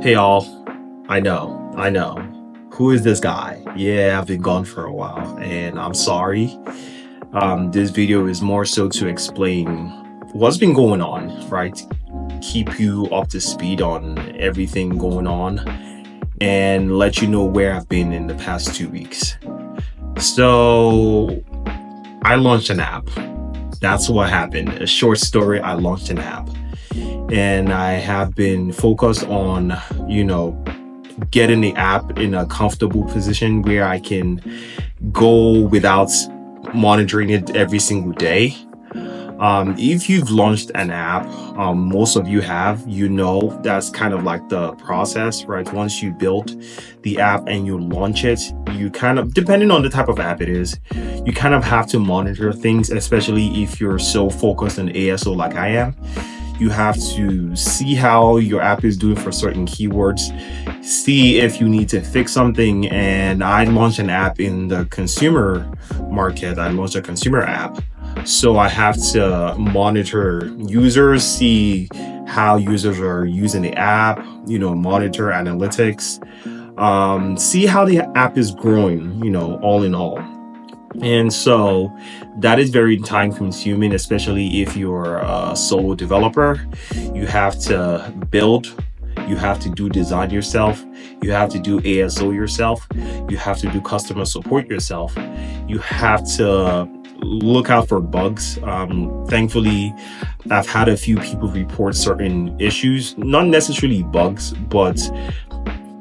Hey all, I know. Who is this guy? Yeah, I've been gone for a while and I'm sorry. This video is more so to explain what's been going on, right? Keep you up to speed on everything going on and let you know where I've been in the past 2 weeks. So I launched an app. That's what happened. A short story, I launched an app. And I have been focused on, you know, getting the app in a comfortable position where I can go without monitoring it every single day. If you've launched an app, most of you have, that's kind of like the process, right? Once you build the app and you launch it, you kind of, depending on the type of app it is, you kind of have to monitor things, especially if you're so focused on ASO like I am. You have to see how your app is doing for certain keywords, see if you need to fix something. And I launched an app in the consumer market. I launched a consumer app. So I have to monitor users, see how users are using the app, monitor analytics, see how the app is growing, all in all. And so that is very time consuming, especially if you're a solo developer. You have to build, you have to do design yourself, you have to do ASO yourself, you have to do customer support yourself, you have to look out for bugs. Thankfully, I've had a few people report certain issues, not necessarily bugs, but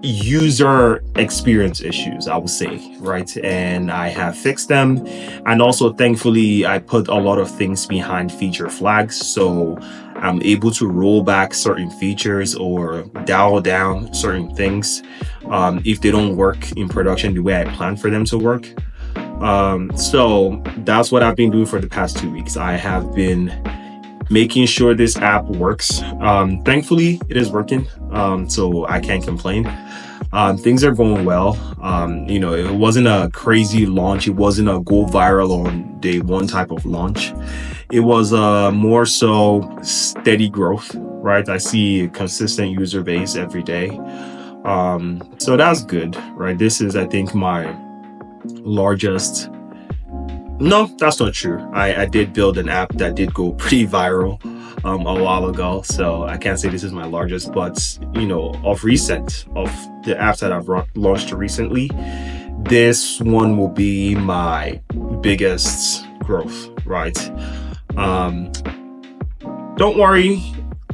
user experience issues, I would say, right? And I have fixed them. And also, thankfully, I put a lot of things behind feature flags. So I'm able to roll back certain features or dial down certain things if they don't work in production the way I plan for them to work. So that's what I've been doing for the past 2 weeks. I have been making sure this app works. Thankfully, it is working, so I can't complain. Things are going well. It wasn't a crazy launch. It wasn't a go viral on day one type of launch. It was more so steady growth, right? I see a consistent user base every day. So that's good, right? This is, I think, my largest. No, that's not true. I did build an app that did go pretty viral a while ago, so I can't say this is my largest, but of the apps that I've launched recently, this one will be my biggest growth, right? Don't worry,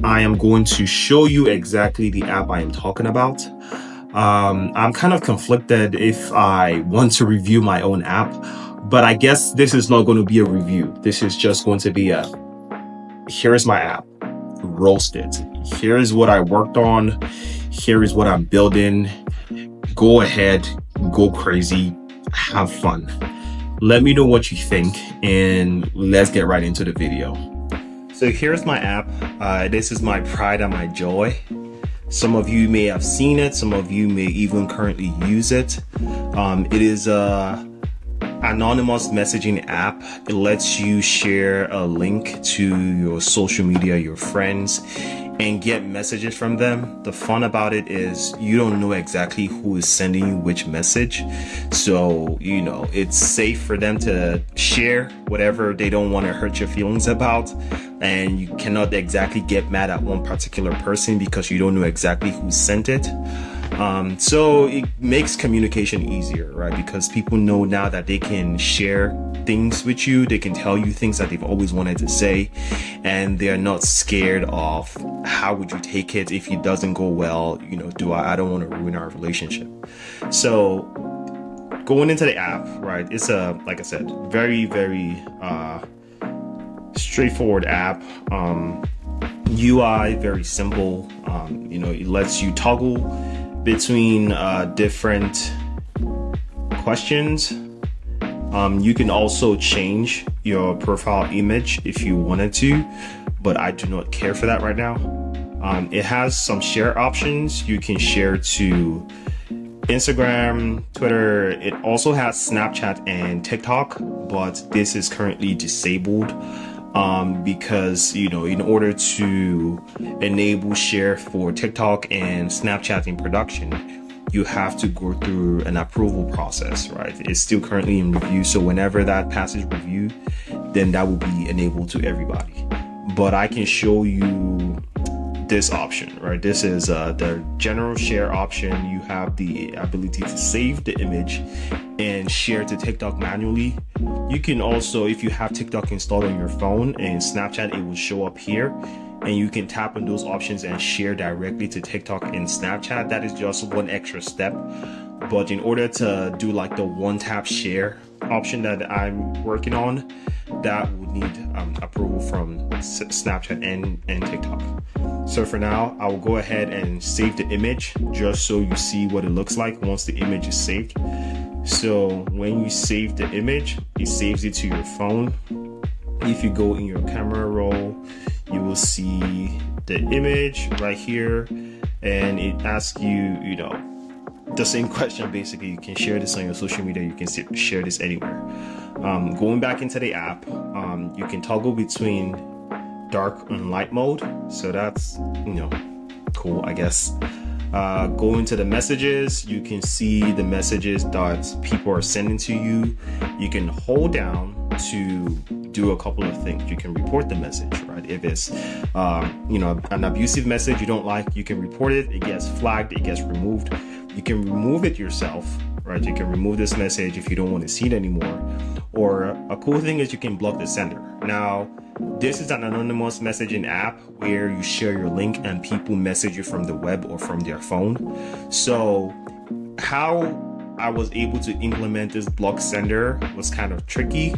I am going to show you exactly the app I am talking about. I'm kind of conflicted if I want to review my own app, but I guess this is not going to be a review. This is just going to be here's my app, roast it. Here's what I worked on. Here is what I'm building. Go ahead, go crazy, have fun. Let me know what you think, and let's get right into the video. So here's my app. This is my pride and my joy. Some of you may have seen it. Some of you may even currently use it. It is a anonymous messaging app. It lets you share a link to your social media, your friends, and get messages from them. The fun about it is you don't know exactly who is sending you which message. So, it's safe for them to share whatever they don't want to hurt your feelings about. And you cannot exactly get mad at one particular person because you don't know exactly who sent it. So it makes communication easier, right? Because people know now that they can share things with you. They can tell you things that they've always wanted to say, and they're not scared of how would you take it if it doesn't go well. I don't want to ruin our relationship. So going into the app, right? It's like I said, very, very, straightforward app. UI very simple. It lets you toggle between different questions. You can also change your profile image if you wanted to, but I do not care for that right now. It has some share options. You can share to Instagram, Twitter. It also has Snapchat and TikTok, but this is currently disabled. because in order to enable share for TikTok and Snapchat in production, you have to go through an approval process, right? It's still currently in review, so whenever that passes review, then that will be enabled to everybody. But I can show you this option, right? This is the general share option. You have the ability to save the image and share to TikTok manually. You can also, if you have TikTok installed on your phone and Snapchat, it will show up here, and you can tap on those options and share directly to TikTok and Snapchat. That is just one extra step. But in order to do like the one tap share option that I'm working on, that would need approval from Snapchat and TikTok. So for now, I will go ahead and save the image just so you see what it looks like once the image is saved. So when you save the image, it saves it to your phone. If you go in your camera roll, you will see the image right here, and it asks you, the same question. Basically, you can share this on your social media. You can share this anywhere. Going back into the app, you can toggle between dark and light mode. So that's, cool, I guess. Go into the messages. You can see the messages that people are sending to you. You can hold down to do a couple of things. You can report the message, right? If it's, an abusive message you don't like, you can report it. It gets flagged. It gets removed. You can remove it yourself, right? You can remove this message if you don't want to see it anymore. Or a cool thing is you can block the sender. Now, this is an anonymous messaging app where you share your link and people message you from the web or from their phone. So how I was able to implement this block sender was kind of tricky.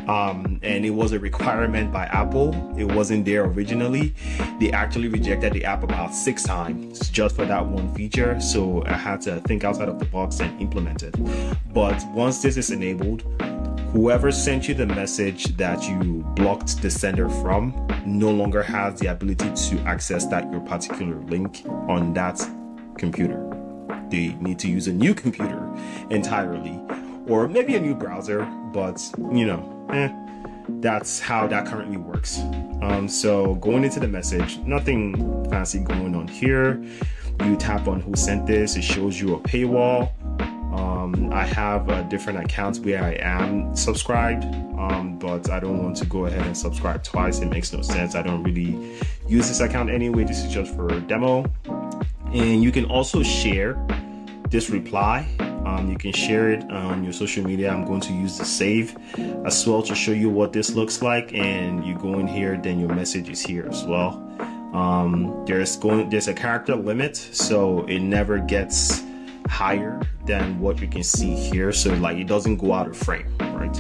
And it was a requirement by Apple. It wasn't there originally. They actually rejected the app about 6 times just for that one feature. So I had to think outside of the box and implement it. But once this is enabled, whoever sent you the message that you blocked the sender from no longer has the ability to access that your particular link on that computer. They need to use a new computer entirely, or maybe a new browser, but that's how that currently works. So going into the message, nothing fancy going on here. You tap on who sent this, it shows you a paywall. I have different accounts where I am subscribed, but I don't want to go ahead and subscribe twice. It makes no sense. I don't really use this account anyway. This is just for a demo. And you can also share this reply. You can share it on your social media. I'm going to use the save as well to show you what this looks like. And you go in here, then your message is here as well. There's a character limit, so it never gets higher than what you can see here, so like it doesn't go out of frame, right?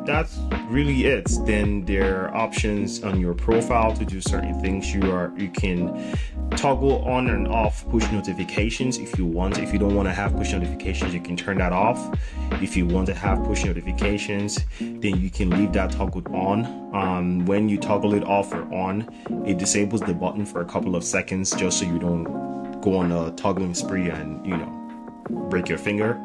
That's really it. Then there are options on your profile to do certain things. You can toggle on and off push notifications if you want. If you don't want to have push notifications, you can turn that off. If you want to have push notifications, then you can leave that toggled on. When you toggle it off or on, it disables the button for a couple of seconds just so you don't go on a toggling spree and break your finger.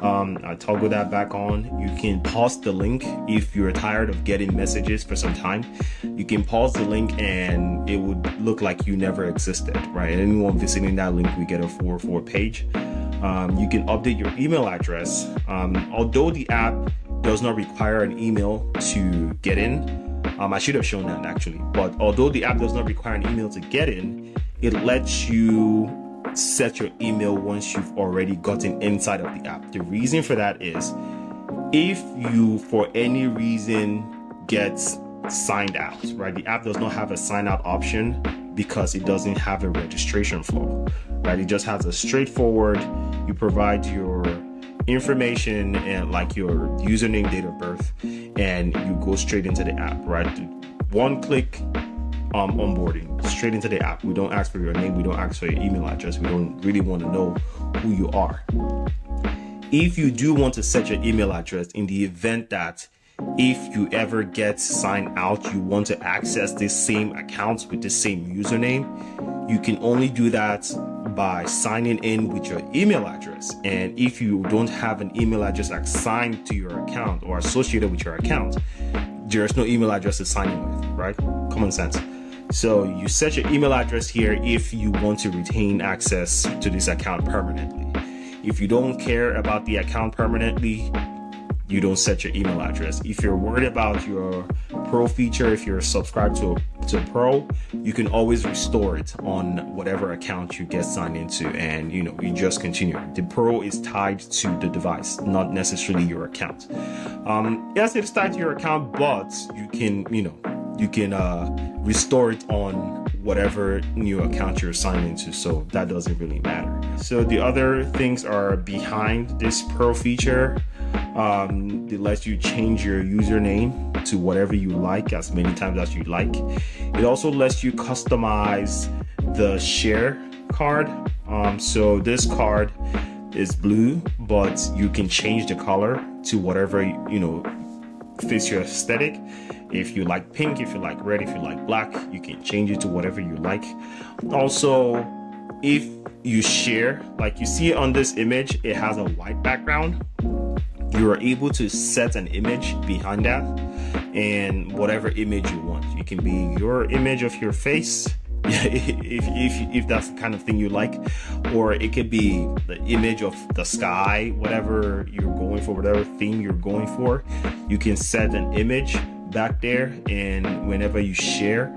I toggle that back on. You can pause the link if you're tired of getting messages for some time. You can pause the link and it would look like you never existed, right? Anyone visiting that link will get a 404 page. You can update your email address. Although the app does not require an email to get in, I should have shown that actually, but although the app does not require an email to get in, it lets you set your email once you've already gotten inside of the app. The reason for that is if you for any reason get signed out, right? The app does not have a sign out option because it doesn't have a registration flow, right? It just has a straightforward, you provide your information and like your username, date of birth, and you go straight into the app, right? One click onboarding straight into the app. We don't ask for your name, we don't ask for your email address, we don't really want to know who you are. If you do want to set your email address in the event that if you ever get signed out, you want to access this same account with the same username, you can only do that by signing in with your email address. And if you don't have an email address assigned to your account or associated with your account, there's no email address to sign in with, right? Common sense. So you set your email address here if you want to retain access to this account permanently. If you don't care about the account permanently, you don't set your email address. If you're worried about your Pro feature, if you're subscribed to Pro, you can always restore it on whatever account you get signed into, and you just continue. The Pro is tied to the device, not necessarily your account. Yes, it's tied to your account, but you can restore it on whatever new account you're signed into, so that doesn't really matter. So the other things are behind this Pro feature. It lets you change your username to whatever you like, as many times as you like. It also lets you customize the share card. So this card is blue, but you can change the color to whatever fits your aesthetic. If you like pink, if you like red, if you like black, you can change it to whatever you like. Also, if you share, like you see on this image, it has a white background. You are able to set an image behind that, and whatever image you want. It can be your image of your face, if that's the kind of thing you like, or it could be the image of the sky, whatever you're going for, whatever theme you're going for. You can set an image back there, and whenever you share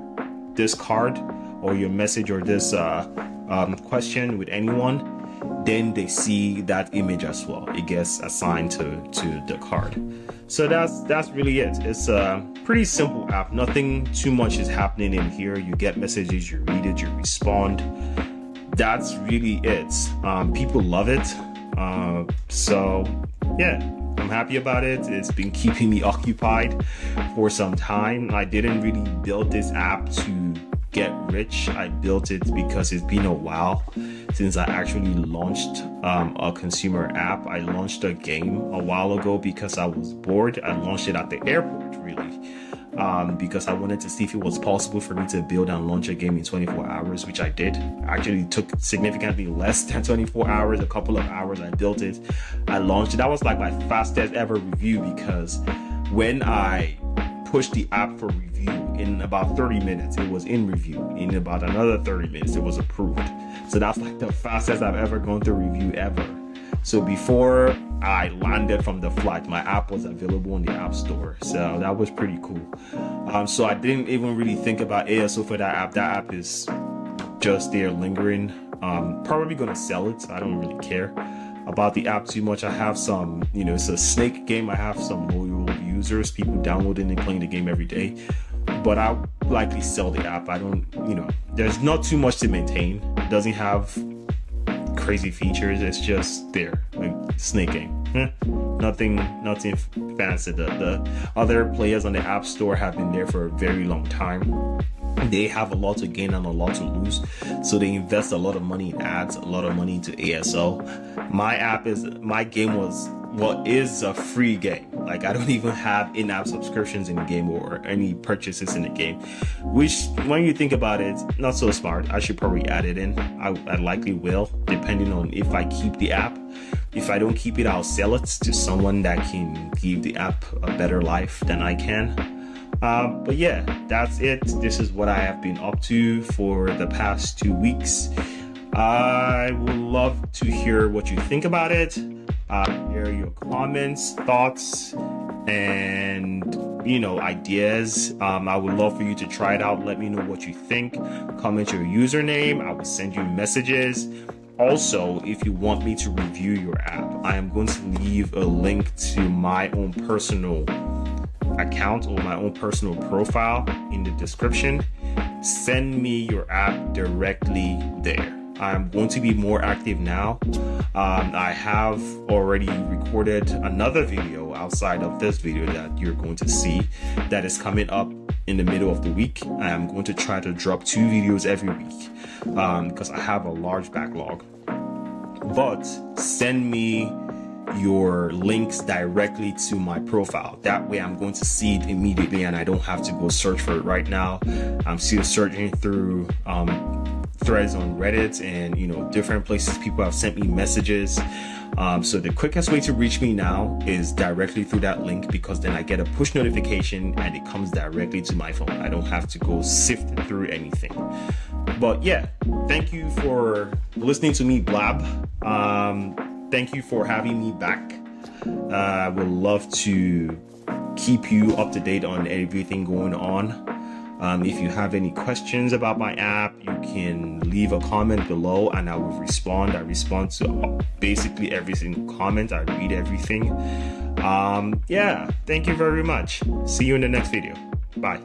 this card or your message or this question with anyone, then they see that image as well. It gets assigned to the card. So that's really it. It's a pretty simple app. Nothing too much is happening in here. You get messages, you read it, you respond. That's really it. People love it. So yeah, I'm happy about it. It's been keeping me occupied for some time. I didn't really build this app to get rich. I built it because it's been a while since I actually launched a consumer app. I launched a game a while ago because I was bored. I launched it at the airport, really, because I wanted to see if it was possible for me to build and launch a game in 24 hours, which I did. Actually took significantly less than 24 hours, a couple of hours. I built it, I launched it. That was like my fastest ever review, because when I pushed the app for review, in about 30 minutes it was in review. In about another 30 minutes it was approved. So that's like the fastest I've ever gone through review ever. So before I landed from the flight, my app was available in the App Store. So that was pretty cool. So I didn't even really think about ASO for that app. That app is just there lingering. Probably gonna sell it. I don't really care about the app too much. I have some, it's a snake game. I have some loyal users, people downloading and playing the game every day, but I'll likely sell the app. I don't, there's not too much to maintain. It doesn't have crazy features. It's just there, like snake game. Nothing fancy. The other players on the App Store have been there for a very long time. They have a lot to gain and a lot to lose, so they invest a lot of money in ads, a lot of money into ASO. My game is a free game. Like, I don't even have in-app subscriptions in the game or any purchases in the game, which, when you think about it, not so smart. I should probably add it in. I likely will, depending on if I keep the app. If I don't keep it, I'll sell it to someone that can give the app a better life than I can. But yeah, that's it. This is what I have been up to for the past 2 weeks. I would love to hear what you think about it. Hear your comments, thoughts, and ideas. I would love for you to try it out. Let me know what you think. Comment your username. I will send you messages. Also, if you want me to review your app, I am going to leave a link to my own personal account or my own personal profile in the description. Send me your app directly there. I'm going to be more active now. I have already recorded another video outside of this video that you're going to see that is coming up in the middle of the week. I am going to try to drop 2 videos every week because I have a large backlog. But send me your links directly to my profile. That way I'm going to see it immediately and I don't have to go search for it right now. I'm still searching through threads on Reddit and, different places people have sent me messages. So the quickest way to reach me now is directly through that link, because then I get a push notification and it comes directly to my phone. I don't have to go sift through anything. But yeah, thank you for listening to me blab. Thank you for having me back. I would love to keep you up to date on everything going on. If you have any questions about my app, you can leave a comment below and I will respond. I respond to basically every single comment. I read everything. Yeah, thank you very much. See you in the next video. Bye.